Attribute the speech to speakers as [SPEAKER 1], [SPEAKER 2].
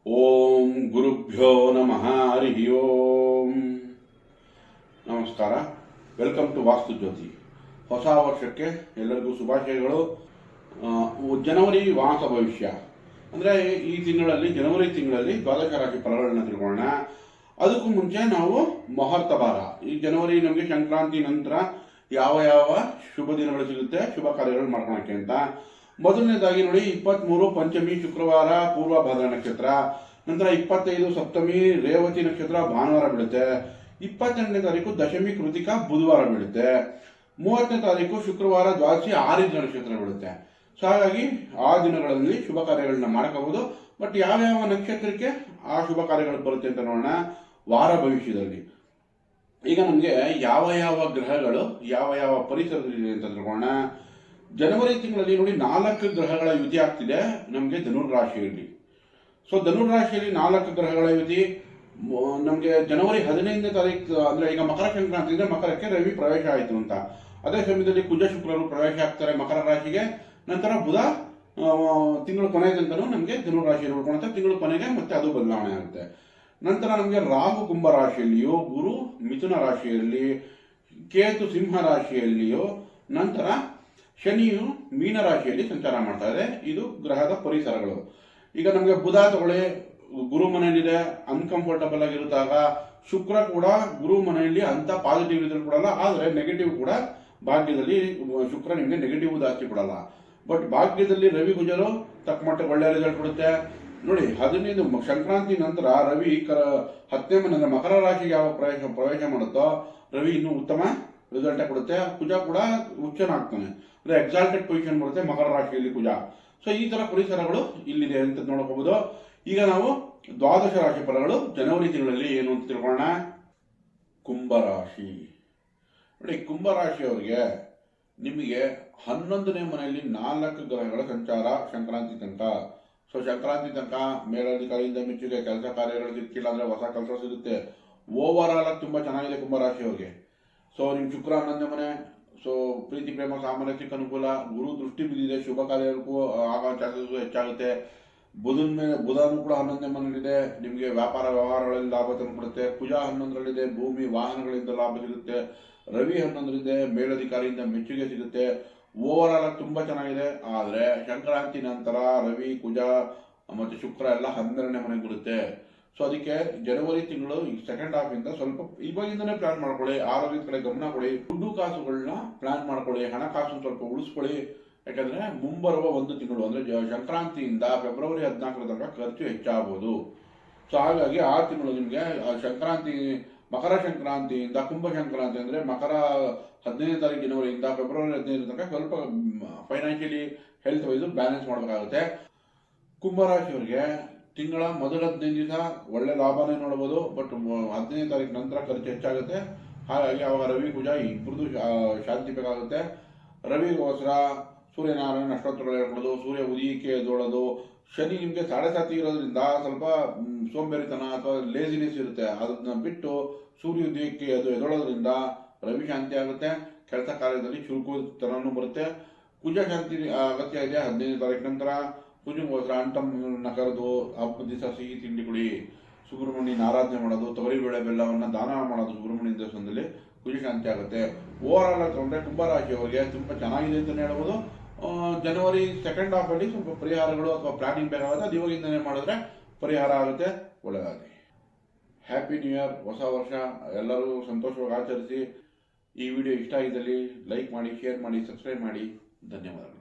[SPEAKER 1] ಓಂ ಗುರುಭ್ಯೋ ನಮಃ ಹರಿ ಓಂ. ನಮಸ್ಕಾರ, ವೆಲ್ಕಮ್ ಟು ವಾಸ್ತು ಜ್ಯೋತಿ. ಹೊಸ ವರ್ಷಕ್ಕೆ ಎಲ್ಲರಿಗೂ ಶುಭಾಶಯಗಳು. ಜನವರಿ ಮಾಸ ಭವಿಷ್ಯ ಅಂದರೆ ಈ ತಿಂಗಳಲ್ಲಿ, ಜನವರಿ ತಿಂಗಳಲ್ಲಿ ದ್ವಾದಶ ರಾಶಿ ಫಲಗಳನ್ನು ತಿಳ್ಕೊಳ್ಳೋಣ. ಅದಕ್ಕೂ ಮುಂಚೆ ನಾವು ಮುಹೂರ್ತ ಭಾರ, ಈ ಜನವರಿ ನಮಗೆ ಸಂಕ್ರಾಂತಿ ನಂತರ ಯಾವ ಯಾವ ಶುಭ ದಿನಗಳು ಸಿಗುತ್ತೆ, ಶುಭ ಕಾರ್ಯಗಳು ಮಾಡ್ಕೊಳಕ್ಕೆ ಅಂತ. ಮೊದಲನೇದಾಗಿ ನೋಡಿ, 23 ಪಂಚಮಿ ಶುಕ್ರವಾರ ಪೂರ್ವ ಭಾದ್ರ ನಕ್ಷತ್ರ, ನಂತರ 25 ಸಪ್ತಮಿ ರೇವತಿ ನಕ್ಷತ್ರ ಭಾನುವಾರ ಬೀಳುತ್ತೆ. 28ನೇ ತಾರೀಕು ದಶಮಿ ಕೃತಿಕಾ ಬುಧವಾರ ಬೀಳುತ್ತೆ. 30ನೇ ತಾರೀಕು ಶುಕ್ರವಾರ ದ್ವಾದಶಿ ಆರಿದ್ರ ನಕ್ಷತ್ರ ಬೀಳುತ್ತೆ. ಸೊ ಹಾಗಾಗಿ ಆ ದಿನಗಳಲ್ಲಿ ಶುಭ ಕಾರ್ಯಗಳನ್ನ ಮಾಡ್ಕೋಬಹುದು. ಬಟ್ ಯಾವ್ಯಾವ ನಕ್ಷತ್ರಕ್ಕೆ ಆ ಶುಭ ಕಾರ್ಯಗಳು ಬರುತ್ತೆ ಅಂತ ನೋಡೋಣ ವಾರ ಭವಿಷ್ಯದಲ್ಲಿ. ಈಗ ನಮಗೆ ಯಾವ ಯಾವ ಗ್ರಹಗಳು ಯಾವ ಯಾವ ಪರಿಸರದಲ್ಲಿದೆ ಅಂತ ತಿಳ್ಕೊಳ್ಳೋಣ. ಜನವರಿ ತಿಂಗಳಲ್ಲಿ ನೋಡಿ 4 ಗ್ರಹಗಳ ಯುತಿ ಆಗ್ತಿದೆ ನಮಗೆ ಧನುರ್ರಾಶಿಯಲ್ಲಿ. ಸೊ ಧನುರ್ರಾಶಿಯಲ್ಲಿ 4 ಗ್ರಹಗಳ ಯುತಿ ನಮಗೆ ಜನವರಿ 15ನೇ ತಾರೀಕು, ಅಂದರೆ ಈಗ ಮಕರ ಸಂಕ್ರಾಂತಿ ಅಂದರೆ ಮಕರಕ್ಕೆ ರವಿ ಪ್ರವೇಶ ಆಯಿತು ಅಂತ. ಅದೇ ಸಮಯದಲ್ಲಿ ಕುಜ ಶುಕ್ರರು ಪ್ರವೇಶ ಆಗ್ತಾರೆ ಮಕರ ರಾಶಿಗೆ. ನಂತರ ಬುಧ ತಿಂಗಳು ಕೊನೆ ತನಕ ನಮಗೆ ಧನುರ್ರಾಶಿಯಲ್ಲಿ ಉಳ್ಕೊಳುತ್ತೆ. ತಿಂಗಳು ಕೊನೆಗೆ ಮತ್ತೆ ಅದು ಬದಲಾವಣೆ ಆಗುತ್ತೆ. ನಂತರ ನಮಗೆ ರಾಹು ಕುಂಭ ರಾಶಿಯಲ್ಲಿಯೋ, ಗುರು ಮಿಥುನ ರಾಶಿಯಲ್ಲಿ, ಕೇತು ಸಿಂಹ ರಾಶಿಯಲ್ಲಿಯೋ, ನಂತರ ಶನಿಯು ಮೀನ ರಾಶಿಯಲ್ಲಿ ಸಂಚಾರ ಮಾಡ್ತಾ ಇದೆ. ಇದು ಗ್ರಹದ ಪರಿಸರಗಳು. ಈಗ ನಮಗೆ ಬುಧ ತಗೊಳ್ಳಿ, ಗುರು ಮನೆಯಲ್ಲಿದೆ, ಅನ್ಕಂಫರ್ಟಬಲ್ ಆಗಿರುತ್ತಾಗ. ಶುಕ್ರ ಕೂಡ ಗುರು ಮನೆಯಲ್ಲಿ ಅಂತ ಪಾಸಿಟಿವ್ ರಿಸಲ್ಟ್ ಕೊಡಲ್ಲ, ಆದರೆ ನೆಗೆಟಿವ್ ಕೂಡ ಭಾಗ್ಯದಲ್ಲಿ ಶುಕ್ರ ನಿಮಗೆ ನೆಗೆಟಿವ್ ಜಾಸ್ತಿ ಕೊಡಲ್ಲ. ಬಟ್ ಭಾಗ್ಯದಲ್ಲಿ ರವಿ ಕುಜರು ತಕ್ಕ ಮಟ್ಟಿಗೆ ಒಳ್ಳೆ ರಿಸಲ್ಟ್ ಕೊಡುತ್ತೆ. ನೋಡಿ, 15 ಸಂಕ್ರಾಂತಿ ನಂತರ ರವಿ 10ನೇ ಮನೆ ಮಕರ ರಾಶಿಗೆ ಯಾವ ಪ್ರವೇಶ ಮಾಡುತ್ತೋ ರವಿ ಇನ್ನೂ ಉತ್ತಮ ರಿಸಲ್ಟ್ ಕೊಡುತ್ತೆ. ಕುಜ ಕೂಡ ಉಚ್ಚನಾಗ್ತಾನೆ, ಅಂದರೆ ಎಕ್ಸಾಲ್ಟೆಡ್ ಪೊಸಿಷನ್ ಬರುತ್ತೆ ಮಕರ ರಾಶಿಯಲ್ಲಿ ಕುಜ. ಸೊ ಈ ತರ ಪರಿಸರಗಳು ಇಲ್ಲಿದೆ ಅಂತ ನೋಡ್ಕೋಬಹುದು. ಈಗ ನಾವು ದ್ವಾದಶ ರಾಶಿ ಫಲಗಳು ಜನವರಿ ತಿಂಗಳಲ್ಲಿ ಏನು ಅಂತ ತಿಳ್ಕೊಳ್ಳೋಣ. ಕುಂಭರಾಶಿ ನೋಡಿ, ಕುಂಭರಾಶಿಯವರಿಗೆ ನಿಮಗೆ 11ನೇ ಮನೆಯಲ್ಲಿ 4 ಗ್ರಹಗಳ ಸಂಚಾರ ಸಂಕ್ರಾಂತಿ ತನಕ. ಸೊ ಸಂಕ್ರಾಂತಿ ತನಕ ಮೇಲಧಿಕಾರಿಯಿಂದ ಮೆಚ್ಚುಗೆ, ಕೆಲಸ ಕಾರ್ಯಗಳು ಸಿಕ್ಕಿಲ್ಲ ಅಂದ್ರೆ ಹೊಸ ಕೆಲಸ ಸಿಗುತ್ತೆ. ಓವರ್ ಆಲ್ ತುಂಬಾ ಚೆನ್ನಾಗಿದೆ ಕುಂಭರಾಶಿಯವರಿಗೆ. ಸೊ ನಿಮ್ ಶುಕ್ರ 11ನೇ ಮನೆ, ಸೊ ಪ್ರೀತಿ ಪ್ರೇಮ ಸಾಮರಸ್ಯಕ್ಕೆ ಅನುಕೂಲ. ಗುರು ದೃಷ್ಟಿ ಬಿದ್ದಿದೆ, ಶುಭ ಕಾರ್ಯಕ್ಕೂ ಆಗೋ ಚಾನ್ಸಸ್ ಹೆಚ್ಚಾಗುತ್ತೆ. ಬುಧನೂ ಕೂಡ 11ನೇ ಮನೆಯಲ್ಲಿದೆ, ನಿಮಗೆ ವ್ಯಾಪಾರ ವ್ಯವಹಾರಗಳಲ್ಲಿ ಲಾಭ ತಂದುಕೊಡುತ್ತೆ. ಕುಜ 11ರಲ್ಲಿದೆ, ಭೂಮಿ ವಾಹನಗಳಿಂದ ಲಾಭ ಸಿಗುತ್ತೆ. ರವಿ 11ರಿದೆ, ಮೇಲಧಿಕಾರಿಯಿಂದ ಮೆಚ್ಚುಗೆ ಸಿಗುತ್ತೆ. ಓವರ್ ಆಲ್ ತುಂಬಾ ಚೆನ್ನಾಗಿದೆ. ಆದರೆ ಸಂಕ್ರಾಂತಿ ನಂತರ ರವಿ, ಕುಜ ಮತ್ತು ಶುಕ್ರ ಎಲ್ಲ 12ನೇ ಮನೆಗೆ ಬರುತ್ತೆ. ಸೊ ಅದಕ್ಕೆ ಜನವರಿ ತಿಂಗಳು ಈ ಸೆಕೆಂಡ್ ಹಾಫ್ ಇಂದ ಸ್ವಲ್ಪ ಇವಾಗಿಂದನೇ ಪ್ಲಾನ್ ಮಾಡ್ಕೊಳ್ಳಿ. ಆರೋಗ್ಯದ ಕಡೆ ಗಮನ ಕೊಡಿ. ದುಡ್ಡು ಕಾಸುಗಳನ್ನ ಪ್ಲಾನ್ ಮಾಡ್ಕೊಳ್ಳಿ. ಹಣಕಾಸು ಸ್ವಲ್ಪ ಉಳಿಸ್ಕೊಳ್ಳಿ. ಯಾಕಂದ್ರೆ ಮುಂಬರುವ 1 ತಿಂಗಳು ಅಂದ್ರೆ ಸಂಕ್ರಾಂತಿಯಿಂದ ಫೆಬ್ರವರಿ 14 ತನಕ ಖರ್ಚು ಹೆಚ್ಚಾಗಬಹುದು. ಸೊ ಹಾಗಾಗಿ ಆ ತಿಂಗಳು ನಿಮಗೆ ಸಂಕ್ರಾಂತಿ, ಮಕರ ಸಂಕ್ರಾಂತಿಯಿಂದ ಕುಂಭ ಸಂಕ್ರಾಂತಿ ಅಂದ್ರೆ ಮಕರ 15ನೇ ತಾರೀಕು ಜನವರಿಯಿಂದ ಫೆಬ್ರವರಿ 15 ತನಕ ಸ್ವಲ್ಪ ಫೈನಾನ್ಷಿಯಲಿ ಹೆಲ್ತ್ ವೈಸ್ ಬ್ಯಾಲೆನ್ಸ್ ಮಾಡಬೇಕಾಗುತ್ತೆ. ಕುಂಭರಾಶಿಯವರಿಗೆ ತಿಂಗಳ ಮೊದಲ 15 ದಿವಸ ಒಳ್ಳೆ ಲಾಭನೇ ನೋಡಬಹುದು. ಬಟ್ 15ನೇ ತಾರೀಕು ನಂತರ ಖರ್ಚು ಹೆಚ್ಚಾಗುತ್ತೆ. ಹಾಗಾಗಿ ಅವಾಗ ರವಿ ಕುಜ ಇಬ್ಬರದು ಶಾಂತಿ ಬೇಕಾಗುತ್ತೆ. ರವಿಗೋಸ್ಕರ ಸೂರ್ಯನಾರಾಯಣ ಅಷ್ಟೋತ್ತರಗಳು ಹೇಳ್ಕೊಳ್ಳೋದು, ಸೂರ್ಯ ಉದಯಕ್ಕೆ ಎದ್ದೋಳೋದು. ಶನಿ ನಿಮಗೆ 7.5 ಇರೋದ್ರಿಂದ ಸ್ವಲ್ಪ ಸೋಂಬೇರಿತನ ಅಥವಾ ಲೇಸಿನೆಸ್ ಇರುತ್ತೆ. ಅದನ್ನ ಬಿಟ್ಟು ಸೂರ್ಯ ಉದಯಕ್ಕೆ ಎದ್ದೋಳೋದ್ರಿಂದ ರವಿ ಶಾಂತಿ ಆಗುತ್ತೆ. ಕೆಲಸ ಕಾರ್ಯದಲ್ಲಿ ಚುರುಕುತನೂ ಬರುತ್ತೆ. ಕುಜ ಶಾಂತಿ ಅಗತ್ಯ ಇದೆ 15ನೇ ತಾರೀಕು ನಂತರ. ಕುಜಗೋಸ್ಕರ ಅಂಟನ್ನು ಕರೆದು ಹಬ್ಬದ ದಿವಸ ಸಿಹಿ ತಿಂಡಿ ಕೊಡಿ. ಸುಬ್ರಹ್ಮಣ್ಯನ ಆರಾಧನೆ ಮಾಡೋದು, ತೊಗರಿಬೇಳೆ ಬೆಲ್ಲವನ್ನು ದಾನ ಮಾಡೋದು ಸುಬ್ರಹ್ಮಣ್ಯ ದೇವಸ್ಥಾನದಲ್ಲಿ, ಕುಜ ಶಾಂತಿ ಆಗುತ್ತೆ. ಓವರ್ ಆಲ್ ತಗೊಂಡ್ರೆ ಕುಂಭರಾಶಿಯವರಿಗೆ ತುಂಬಾ ಚೆನ್ನಾಗಿದೆ ಅಂತಲೇ ಹೇಳ್ಬೋದು. ಜನವರಿ ಸೆಕೆಂಡ್ ಹಾಫ್ ಅಲ್ಲಿ ಸ್ವಲ್ಪ ಪರಿಹಾರಗಳು ಅಥವಾ ಪ್ಲಾನಿಂಗ್ ಬೇಕಾಗುತ್ತೆ. ಅದು ಇವಾಗಿಂದನೇ ಮಾಡಿದ್ರೆ ಪರಿಹಾರ ಆಗುತ್ತೆ. ಒಳ್ಳೆಯದಾಗಲಿ. ಹ್ಯಾಪಿ ನ್ಯೂ ಇಯರ್, ಹೊಸ ವರ್ಷ ಎಲ್ಲರೂ ಸಂತೋಷವಾಗಿ ಆಚರಿಸಿ. ಈ ವಿಡಿಯೋ ಇಷ್ಟ ಆಗಿದ್ದಲ್ಲಿ ಲೈಕ್ ಮಾಡಿ, ಶೇರ್ ಮಾಡಿ, ಸಬ್ಸ್ಕ್ರೈಬ್ ಮಾಡಿ. ಧನ್ಯವಾದಗಳು.